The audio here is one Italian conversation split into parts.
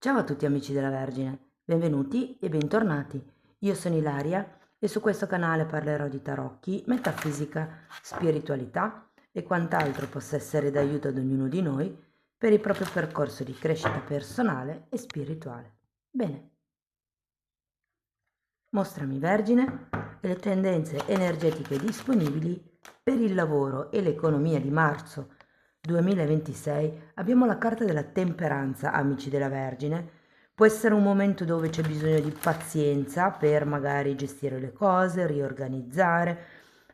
Ciao a tutti amici della Vergine, benvenuti e bentornati. Io sono Ilaria e su questo canale parlerò di tarocchi, metafisica, spiritualità e quant'altro possa essere d'aiuto ad ognuno di noi per il proprio percorso di crescita personale e spirituale. Bene, mostrami Vergine e le tendenze energetiche disponibili per il lavoro e l'economia di marzo 2026. Abbiamo la carta della temperanza, amici della Vergine. Può essere un momento dove c'è bisogno di pazienza per magari gestire le cose, riorganizzare.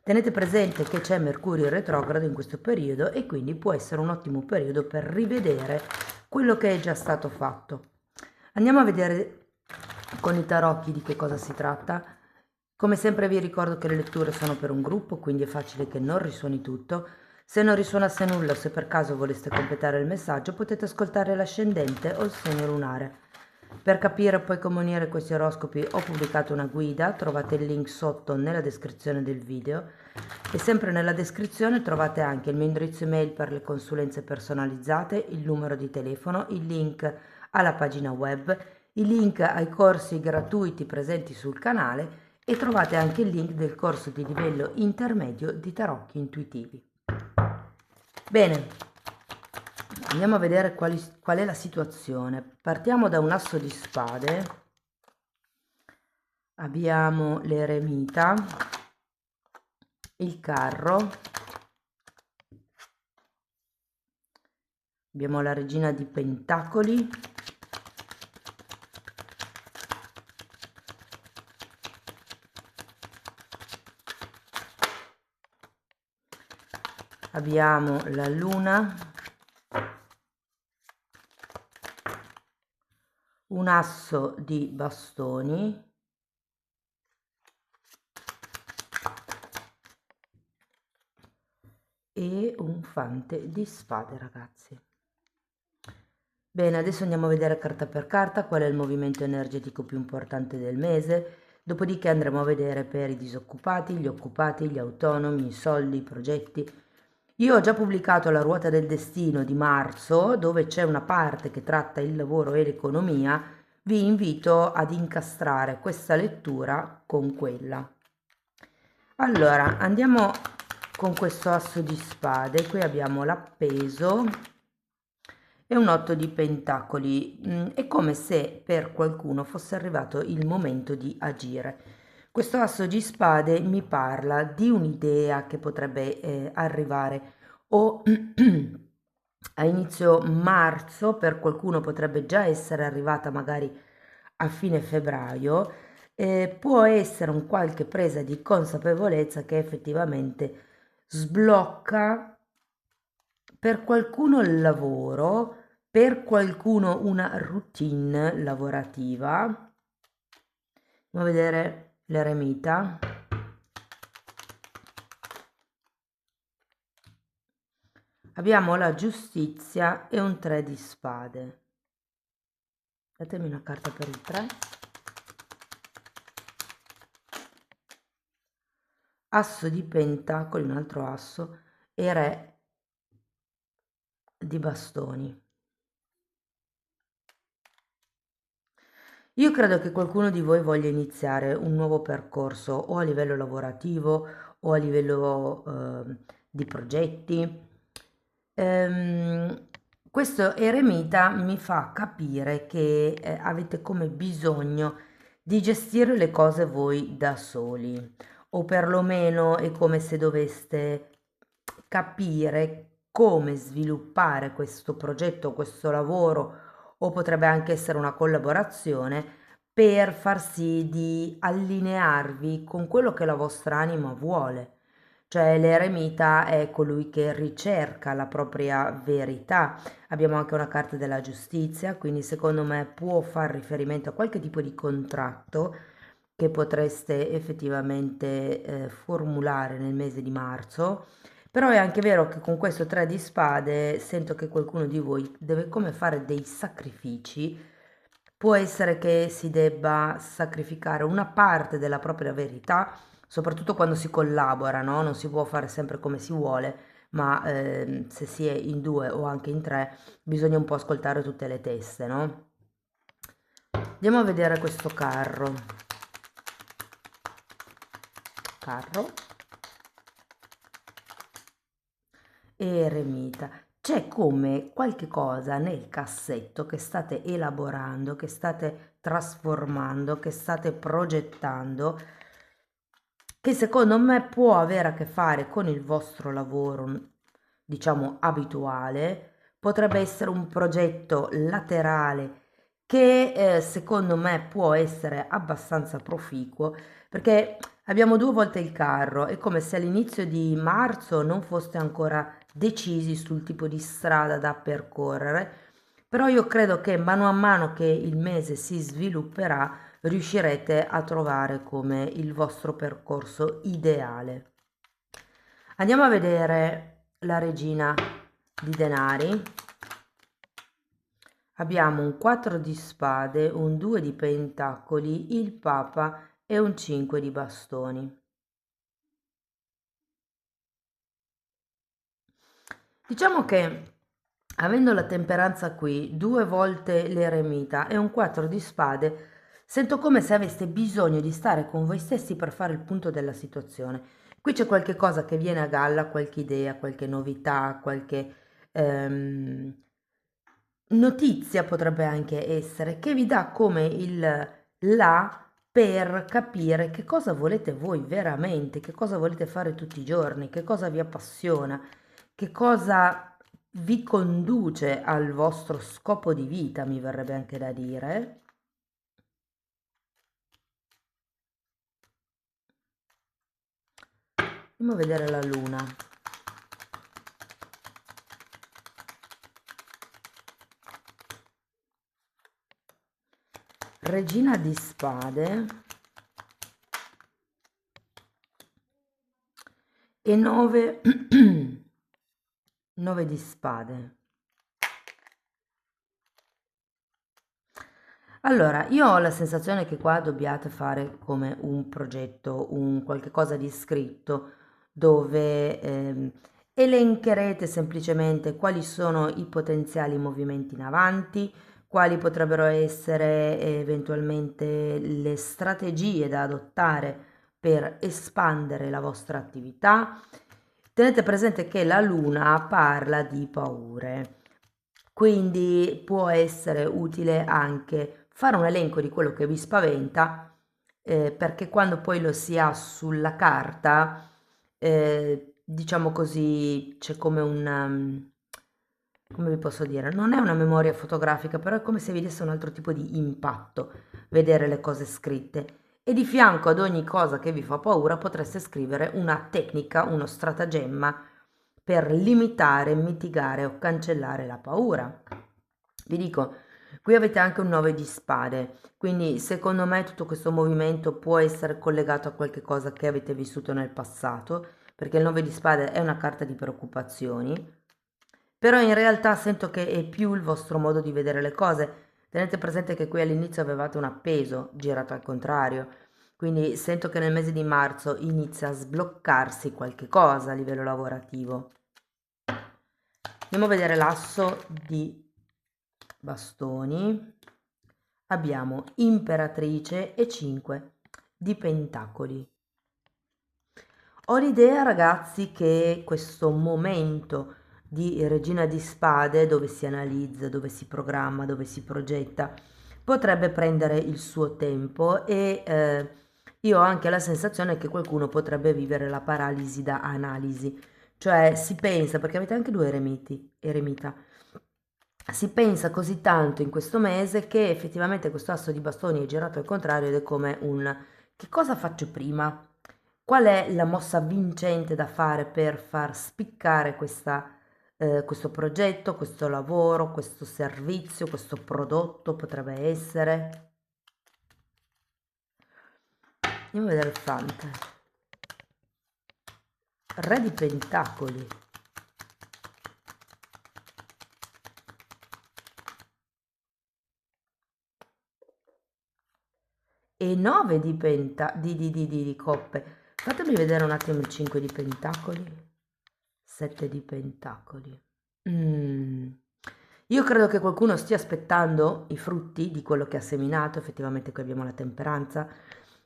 Tenete presente che c'è Mercurio retrogrado in questo periodo e quindi può essere un ottimo periodo per rivedere quello che è già stato fatto. Andiamo a vedere con i tarocchi di che cosa si tratta. Come sempre vi ricordo che le letture sono per un gruppo, quindi è facile che non risuoni tutto. Se non risuonasse nulla o se per caso voleste completare il messaggio, potete ascoltare l'ascendente o il segno lunare. Per capire poi come unire questi oroscopi ho pubblicato una guida, trovate il link sotto nella descrizione del video e sempre nella descrizione trovate anche il mio indirizzo email per le consulenze personalizzate, il numero di telefono, il link alla pagina web, i link ai corsi gratuiti presenti sul canale e trovate anche il link del corso di livello intermedio di tarocchi intuitivi. Bene, andiamo a vedere qual è la situazione. Partiamo da un asso di spade, abbiamo l'eremita, il carro, abbiamo la regina di pentacoli, abbiamo la luna, un asso di bastoni e un fante di spade, ragazzi. Bene, adesso andiamo a vedere carta per carta qual è il movimento energetico più importante del mese, dopodiché andremo a vedere per i disoccupati, gli occupati, gli autonomi, i soldi, i progetti. Io ho già pubblicato la ruota del destino di marzo, dove c'è una parte che tratta il lavoro e l'economia. Vi invito ad incastrare questa lettura con quella. Allora, andiamo con questo asso di spade. Qui abbiamo l'appeso e un 8 di pentacoli. È come se per qualcuno fosse arrivato il momento di agire. Questo asso di spade mi parla di un'idea che potrebbe arrivare o a inizio marzo, per qualcuno potrebbe già essere arrivata magari a fine febbraio, può essere un qualche presa di consapevolezza che effettivamente sblocca per qualcuno il lavoro, per qualcuno una routine lavorativa. Andiamo a vedere l'eremita. Abbiamo la giustizia e un 3 di spade. Datemi una carta per il 3. Asso di pentacoli, un altro asso, e re di bastoni. Io credo che qualcuno di voi voglia iniziare un nuovo percorso o a livello lavorativo o a livello di progetti. Questo eremita mi fa capire che avete come bisogno di gestire le cose voi da soli, o perlomeno è come se doveste capire come sviluppare questo progetto, questo lavoro, o potrebbe anche essere una collaborazione per far sì di allinearvi con quello che la vostra anima vuole. Cioè l'eremita è colui che ricerca la propria verità. Abbiamo anche una carta della giustizia, quindi secondo me può far riferimento a qualche tipo di contratto che potreste effettivamente formulare nel mese di marzo. Però è anche vero che con questo 3 di spade sento che qualcuno di voi deve come fare dei sacrifici. Può essere che si debba sacrificare una parte della propria verità, soprattutto quando si collabora, no? Non si può fare sempre come si vuole, ma se si è in due o anche in tre, bisogna un po' ascoltare tutte le teste, no? Andiamo a vedere questo carro. Eremita. C'è come qualche cosa nel cassetto che state elaborando, che state trasformando, che state progettando, che secondo me può avere a che fare con il vostro lavoro, diciamo, abituale. Potrebbe essere un progetto laterale che secondo me può essere abbastanza proficuo, perché abbiamo due volte il carro, è come se all'inizio di marzo non foste ancora decisi sul tipo di strada da percorrere, però io credo che mano a mano che il mese si svilupperà riuscirete a trovare come il vostro percorso ideale. Andiamo a vedere la regina di denari. Abbiamo un 4 di spade, un 2 di pentacoli, il papa e un 5 di bastoni. Diciamo che avendo la temperanza qui, due volte l'eremita e un 4 di spade, sento come se aveste bisogno di stare con voi stessi per fare il punto della situazione. Qui c'è qualche cosa che viene a galla, qualche idea, qualche novità, qualche ehm, notizia potrebbe anche essere, che vi dà come il là per capire che cosa volete voi veramente, che cosa volete fare tutti i giorni, che cosa vi appassiona, che cosa vi conduce al vostro scopo di vita, mi verrebbe anche da dire. Andiamo a vedere la luna. Regina di spade e 9 9 di spade. Allora, io ho la sensazione che qua dobbiate fare come un progetto, un qualche cosa di scritto, dove elencherete semplicemente quali sono i potenziali movimenti in avanti, quali potrebbero essere eventualmente le strategie da adottare per espandere la vostra attività. Tenete presente che la luna parla di paure. Quindi può essere utile anche fare un elenco di quello che vi spaventa, perché quando poi lo si ha sulla carta, diciamo così, c'è come come vi posso dire, non è una memoria fotografica, però è come se vi desse un altro tipo di impatto vedere le cose scritte. E di fianco ad ogni cosa che vi fa paura potreste scrivere una tecnica, uno stratagemma per limitare, mitigare o cancellare la paura. Vi dico, qui avete anche un 9 di spade, quindi secondo me tutto questo movimento può essere collegato a qualche cosa che avete vissuto nel passato, perché il 9 di spade è una carta di preoccupazioni, però in realtà sento che è più il vostro modo di vedere le cose. Tenete presente che qui all'inizio avevate un appeso girato al contrario, quindi sento che nel mese di marzo inizia a sbloccarsi qualche cosa a livello lavorativo. Andiamo a vedere l'asso di bastoni. Abbiamo imperatrice e 5 di pentacoli. Ho l'idea, ragazzi, che questo momento di regina di spade, dove si analizza, dove si programma, dove si progetta, potrebbe prendere il suo tempo e io ho anche la sensazione che qualcuno potrebbe vivere la paralisi da analisi, cioè si pensa, perché avete anche due eremita, si pensa così tanto in questo mese che effettivamente questo asso di bastoni è girato al contrario ed è come un che cosa faccio prima? Qual è la mossa vincente da fare per far spiccare questo progetto, questo lavoro, questo servizio, questo prodotto potrebbe essere? Andiamo a vedere il fante. Re di pentacoli. E 9 di coppe. Fatemi vedere un attimo il 5 di pentacoli. 7 di pentacoli. Io credo che qualcuno stia aspettando i frutti di quello che ha seminato, effettivamente qui abbiamo la temperanza.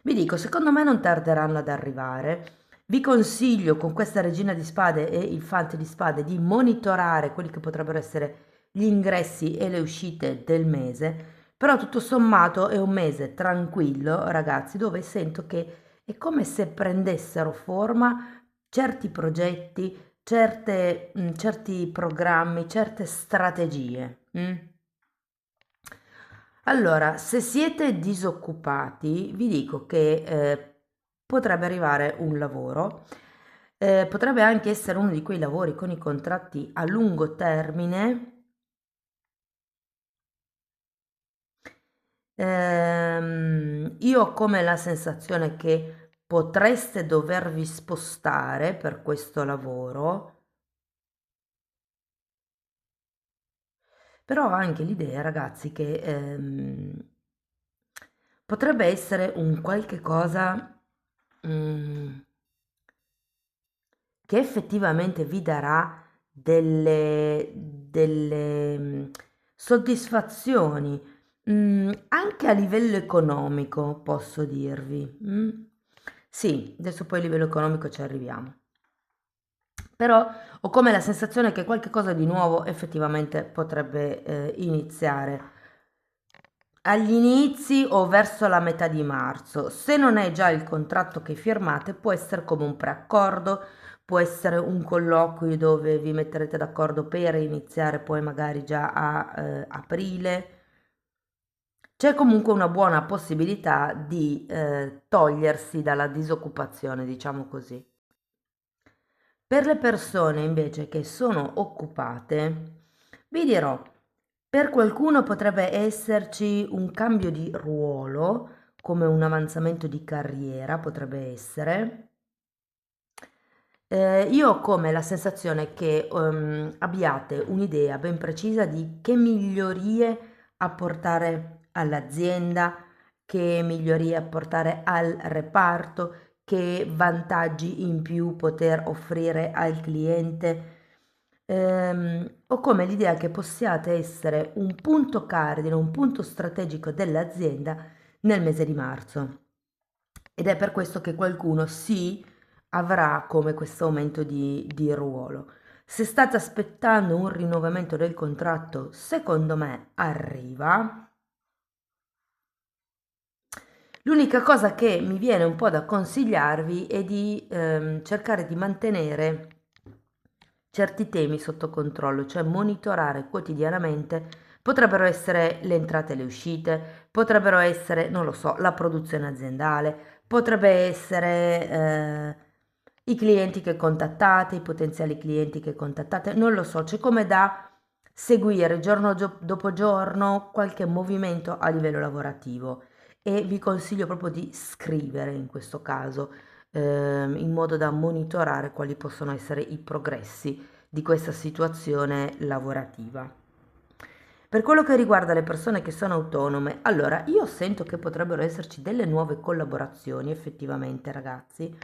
Vi dico, secondo me non tarderanno ad arrivare. Vi consiglio con questa regina di spade e il fante di spade di monitorare quelli che potrebbero essere gli ingressi e le uscite del mese, però tutto sommato è un mese tranquillo, ragazzi, dove sento che è come se prendessero forma certi progetti, certi programmi, certe strategie. Allora, se siete disoccupati, vi dico che potrebbe arrivare un lavoro, potrebbe anche essere uno di quei lavori con i contratti a lungo termine. Io ho come la sensazione che potreste dovervi spostare per questo lavoro, però ho anche l'idea, ragazzi, che potrebbe essere un qualche cosa mm, che effettivamente vi darà delle soddisfazioni, anche a livello economico, posso dirvi. Sì, adesso poi a livello economico ci arriviamo. Però ho come la sensazione che qualche cosa di nuovo effettivamente potrebbe iniziare agli inizi o verso la metà di marzo. Se non è già il contratto che firmate, può essere come un preaccordo, può essere un colloquio dove vi metterete d'accordo per iniziare poi magari già a aprile. C'è comunque una buona possibilità di togliersi dalla disoccupazione, diciamo così. Per le persone invece che sono occupate, vi dirò, per qualcuno potrebbe esserci un cambio di ruolo, come un avanzamento di carriera, potrebbe essere. Io ho come la sensazione che abbiate un'idea ben precisa di che migliorie apportare all'azienda, che migliorie apportare al reparto, che vantaggi in più poter offrire al cliente. Ho come l'idea che possiate essere un punto cardine, un punto strategico dell'azienda nel mese di marzo. Ed è per questo che qualcuno sì avrà come questo aumento di ruolo. Se state aspettando un rinnovamento del contratto, secondo me arriva. L'unica cosa che mi viene un po' da consigliarvi è di cercare di mantenere certi temi sotto controllo, cioè monitorare quotidianamente. Potrebbero essere le entrate e le uscite, potrebbero essere, non lo so, la produzione aziendale, potrebbe essere i clienti che contattate, i potenziali clienti che contattate, non lo so, c'è come da seguire giorno dopo giorno qualche movimento a livello lavorativo e vi consiglio proprio di scrivere in questo caso, in modo da monitorare quali possono essere i progressi di questa situazione lavorativa. Per quello che riguarda le persone che sono autonome, allora io sento che potrebbero esserci delle nuove collaborazioni effettivamente, ragazzi.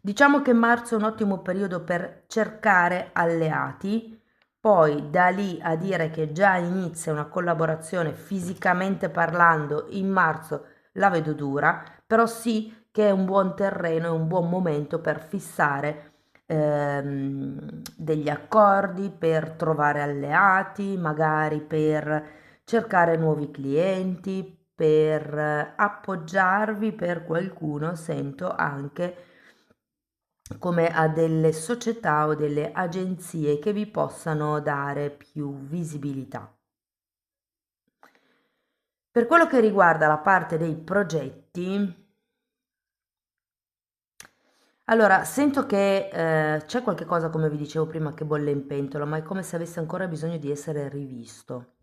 Diciamo che marzo è un ottimo periodo per cercare alleati, poi da lì a dire che già inizia una collaborazione fisicamente parlando in marzo la vedo dura, però sì che è un buon terreno, è un buon momento per fissare degli accordi, per trovare alleati, magari per cercare nuovi clienti, per appoggiarvi per qualcuno, sento anche come a delle società o delle agenzie che vi possano dare più visibilità. Per quello che riguarda la parte dei progetti, allora sento che c'è qualche cosa, come vi dicevo prima, che bolle in pentola, ma è come se avesse ancora bisogno di essere rivisto.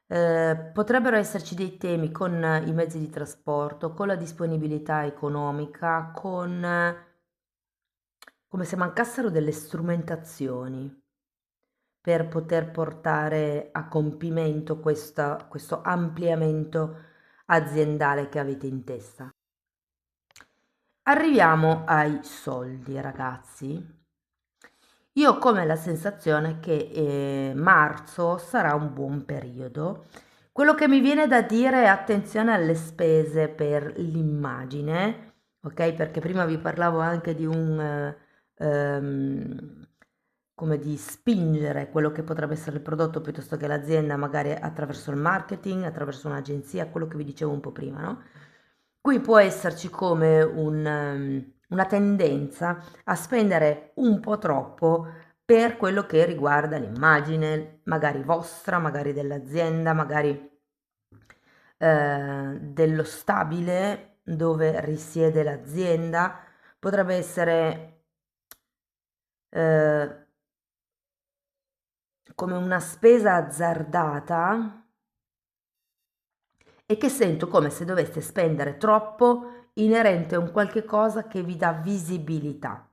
Potrebbero esserci dei temi con i mezzi di trasporto, con la disponibilità economica, con come se mancassero delle strumentazioni per poter portare a compimento questo ampliamento aziendale che avete in testa. Arriviamo ai soldi, ragazzi. Io ho come la sensazione che marzo sarà un buon periodo. Quello che mi viene da dire è attenzione alle spese per l'immagine, ok? Perché prima vi parlavo anche di come di spingere quello che potrebbe essere il prodotto piuttosto che l'azienda, magari attraverso il marketing, attraverso un'agenzia, quello che vi dicevo un po' prima, no? Qui può esserci come una tendenza a spendere un po' troppo per quello che riguarda l'immagine, magari vostra, magari dell'azienda, magari dello stabile dove risiede l'azienda. Potrebbe essere eh, come una spesa azzardata e che sento come se doveste spendere troppo inerente a un qualche cosa che vi dà visibilità.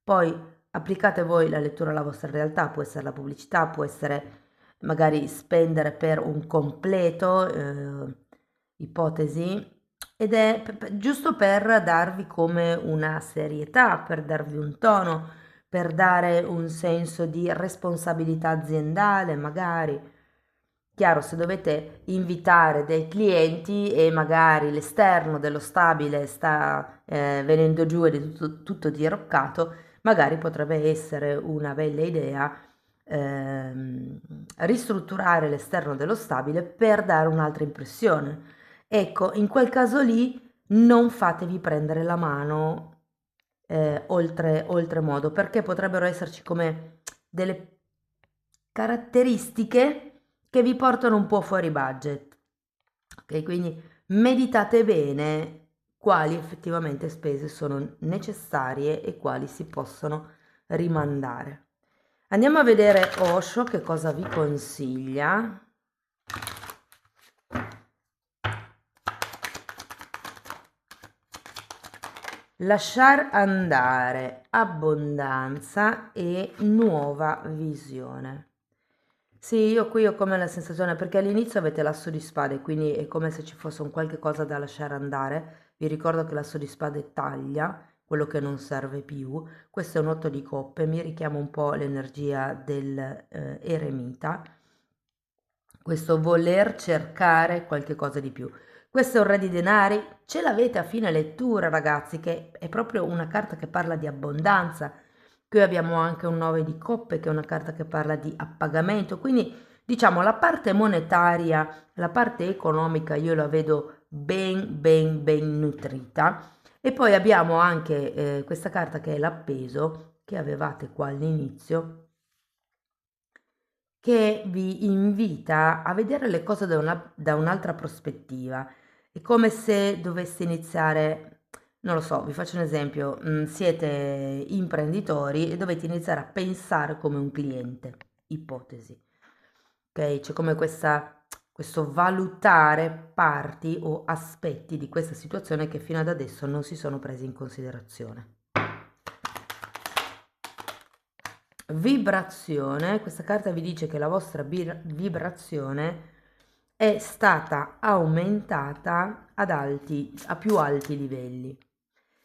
Poi applicate voi la lettura alla vostra realtà, può essere la pubblicità, può essere magari spendere per un completo, ipotesi, ed è giusto per darvi come una serietà, per darvi un tono, per dare un senso di responsabilità aziendale, magari. Chiaro, se dovete invitare dei clienti e magari l'esterno dello stabile sta venendo giù ed è tutto diroccato, magari potrebbe essere una bella idea ristrutturare l'esterno dello stabile per dare un'altra impressione. Ecco, in quel caso lì non fatevi prendere la mano oltremodo, perché potrebbero esserci come delle caratteristiche che vi portano un po' fuori budget. Ok, quindi meditate bene quali effettivamente spese sono necessarie e quali si possono rimandare. Andiamo a vedere Osho che cosa vi consiglia. Lasciar andare, abbondanza e nuova visione. Sì, io qui ho come la sensazione, perché all'inizio avete l'asso di spade, quindi è come se ci fosse un qualche cosa da lasciare andare. Vi ricordo che l'asso di spade taglia quello che non serve più. Questo è un 8 di coppe, mi richiama un po' l'energia del eremita. Questo voler cercare qualche cosa di più. Questo è un re di denari, ce l'avete a fine lettura ragazzi, che è proprio una carta che parla di abbondanza. Qui abbiamo anche un 9 di coppe che è una carta che parla di appagamento, quindi diciamo la parte monetaria, la parte economica io la vedo ben nutrita. E poi abbiamo anche questa carta che è l'appeso che avevate qua all'inizio, che vi invita a vedere le cose da un'altra prospettiva. È come se doveste iniziare, non lo so, vi faccio un esempio, siete imprenditori e dovete iniziare a pensare come un cliente, ipotesi. Ok, c'è come questo valutare parti o aspetti di questa situazione che fino ad adesso non si sono presi in considerazione. Vibrazione, questa carta vi dice che la vostra vibrazione è stata aumentata a più alti livelli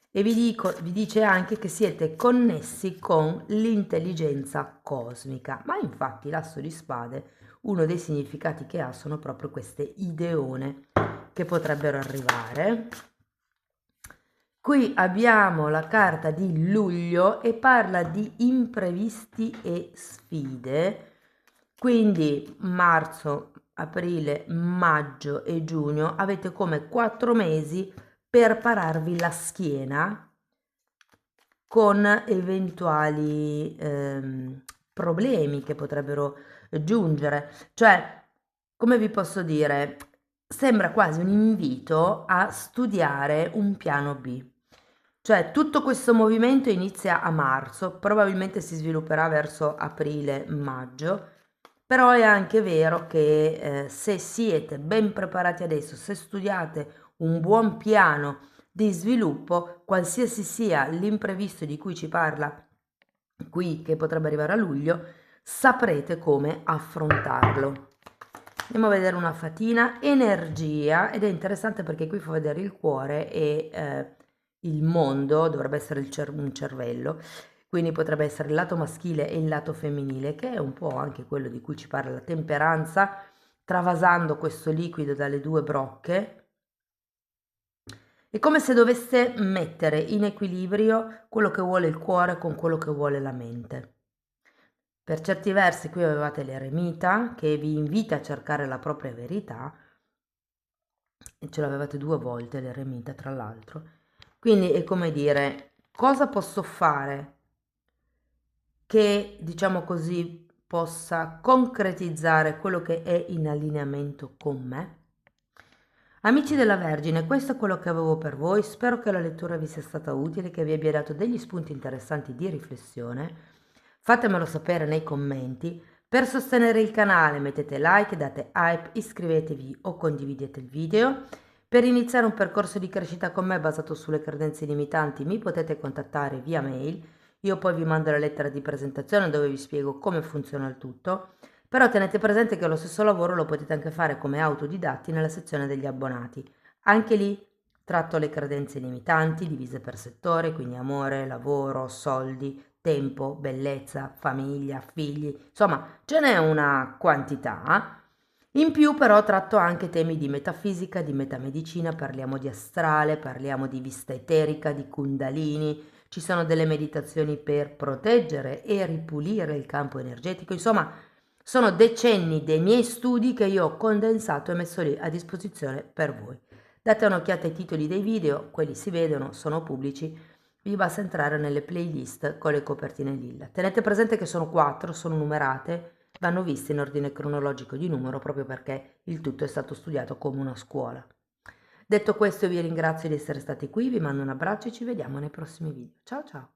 e vi dice anche che siete connessi con l'intelligenza cosmica, ma infatti l'asso di spade, uno dei significati che ha sono proprio queste ideone che potrebbero arrivare. Qui abbiamo la carta di luglio e parla di imprevisti e sfide, quindi marzo, aprile, maggio e giugno avete come 4 mesi per pararvi la schiena con eventuali problemi che potrebbero giungere. Cioè, come vi posso dire, sembra quasi un invito a studiare un piano B. Cioè, tutto questo movimento inizia a marzo, probabilmente si svilupperà verso aprile-maggio, però è anche vero che se siete ben preparati adesso, se studiate un buon piano di sviluppo, qualsiasi sia l'imprevisto di cui ci parla qui, che potrebbe arrivare a luglio, saprete come affrontarlo. Andiamo a vedere una fatina, energia, ed è interessante perché qui fa vedere il cuore e il mondo, dovrebbe essere un cervello, quindi potrebbe essere il lato maschile e il lato femminile, che è un po' anche quello di cui ci parla la temperanza, travasando questo liquido dalle due brocche. È come se dovesse mettere in equilibrio quello che vuole il cuore con quello che vuole la mente. Per certi versi qui avevate l'eremita che vi invita a cercare la propria verità, e ce l'avevate 2 volte l'eremita tra l'altro. Quindi è come dire, cosa posso fare che, diciamo così, possa concretizzare quello che è in allineamento con me? Amici della Vergine, questo è quello che avevo per voi, spero che la lettura vi sia stata utile, che vi abbia dato degli spunti interessanti di riflessione. Fatemelo sapere nei commenti. Per sostenere il canale mettete like, date hype, iscrivetevi o condividete il video. Per iniziare un percorso di crescita con me basato sulle credenze limitanti mi potete contattare via mail, io poi vi mando la lettera di presentazione dove vi spiego come funziona il tutto. Però tenete presente che lo stesso lavoro lo potete anche fare come autodidatti nella sezione degli abbonati. Anche lì tratto le credenze limitanti divise per settore, quindi amore, lavoro, soldi, tempo, bellezza, famiglia, figli, insomma ce n'è una quantità. In più però tratto anche temi di metafisica, di metamedicina, parliamo di astrale, parliamo di vista eterica, di kundalini, ci sono delle meditazioni per proteggere e ripulire il campo energetico, insomma sono decenni dei miei studi che io ho condensato e messo lì a disposizione per voi. Date un'occhiata ai titoli dei video, quelli si vedono, sono pubblici, vi basta entrare nelle playlist con le copertine lilla. Tenete presente che sono 4, sono numerate, vanno viste in ordine cronologico di numero proprio perché il tutto è stato studiato come una scuola. Detto questo vi ringrazio di essere stati qui, vi mando un abbraccio e ci vediamo nei prossimi video. Ciao ciao!